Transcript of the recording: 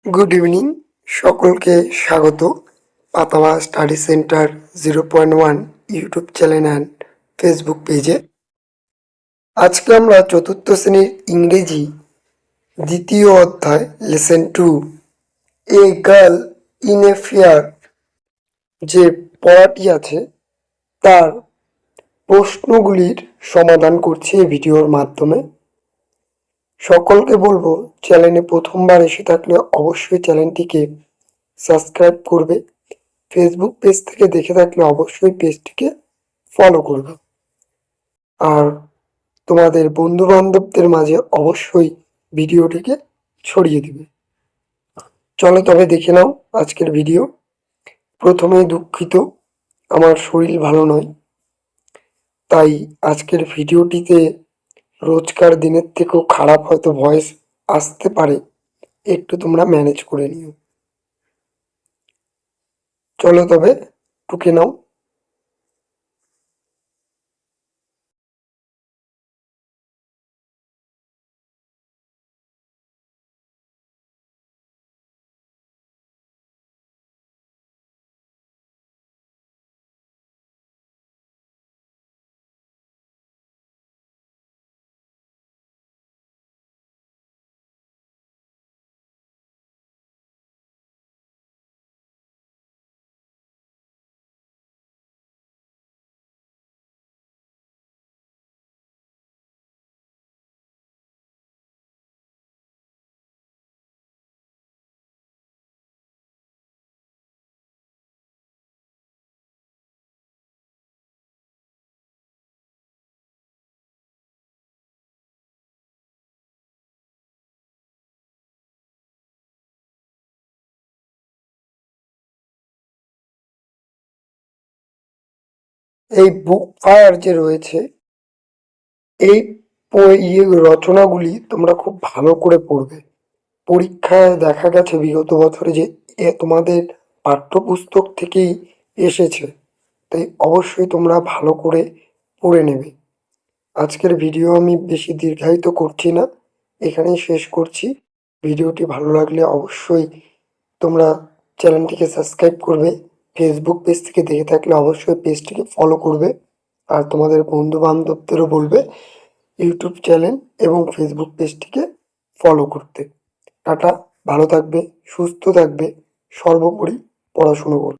Good evening, সকলকে স্বাগত পাতাওয়া study centre 0.1 YouTube channel and Facebook পেজে। আজকে আমরা চতুর্থ শ্রেণীর ইংরেজি দ্বিতীয় অধ্যায় lesson 2 a girl in a fair যে পড়াটি আছে তার প্রশ্নগুলির সমাধান করছি এই ভিডিওর মাধ্যমে। সকলকে বলবো, চ্যানেলে প্রথমবার এসে থাকলে অবশ্যই চ্যানেলটিকে সাবস্ক্রাইব করবে। ফেসবুক পেজ থেকে দেখে থাকলে অবশ্যই পেজটিকে ফলো করবে, আর তোমাদের বন্ধু বান্ধবদের মাঝে অবশ্যই ভিডিওটিকে ছড়িয়ে দিবে। চলো তবে দেখে নাও আজকের ভিডিও। প্রথমেই দুঃখিত, আমার শরীর ভালো নয়, তাই আজকের ভিডিওটিতে রোজকার দিনের থেকেও খারাপ হয়তো ভয়েস আসতে পারে, একটু তোমরা ম্যানেজ করে নিও। চলো তবে টুকে নাও। এই বুক ফায়ার যে রয়েছে, এই রচনাগুলি তোমরা খুব ভালো করে পড়বে। পরীক্ষায় দেখা গেছে বিগত বছরে যে তোমাদের পাঠ্যপুস্তক থেকেই এসেছে, তাই অবশ্যই তোমরা ভালো করে পড়ে নেবে। আজকের ভিডিও আমি বেশি দীর্ঘায়িত করছি না, এখানেই শেষ করছি। ভিডিওটি ভালো লাগলে অবশ্যই তোমরা চ্যানেলটিকে সাবস্ক্রাইব করবে। ফেসবুক পেজ থেকে দেখে থাকলে অবশ্যই পেজটিকে ফলো করবে, আর তোমাদের বন্ধু বান্ধবদেরও বলবে ইউটিউব চ্যানেল এবং ফেসবুক পেজটিকে ফলো করতে। টাটা, ভালো থাকবে, সুস্থ থাকবে, সর্বোপরি পড়াশুনো করবে।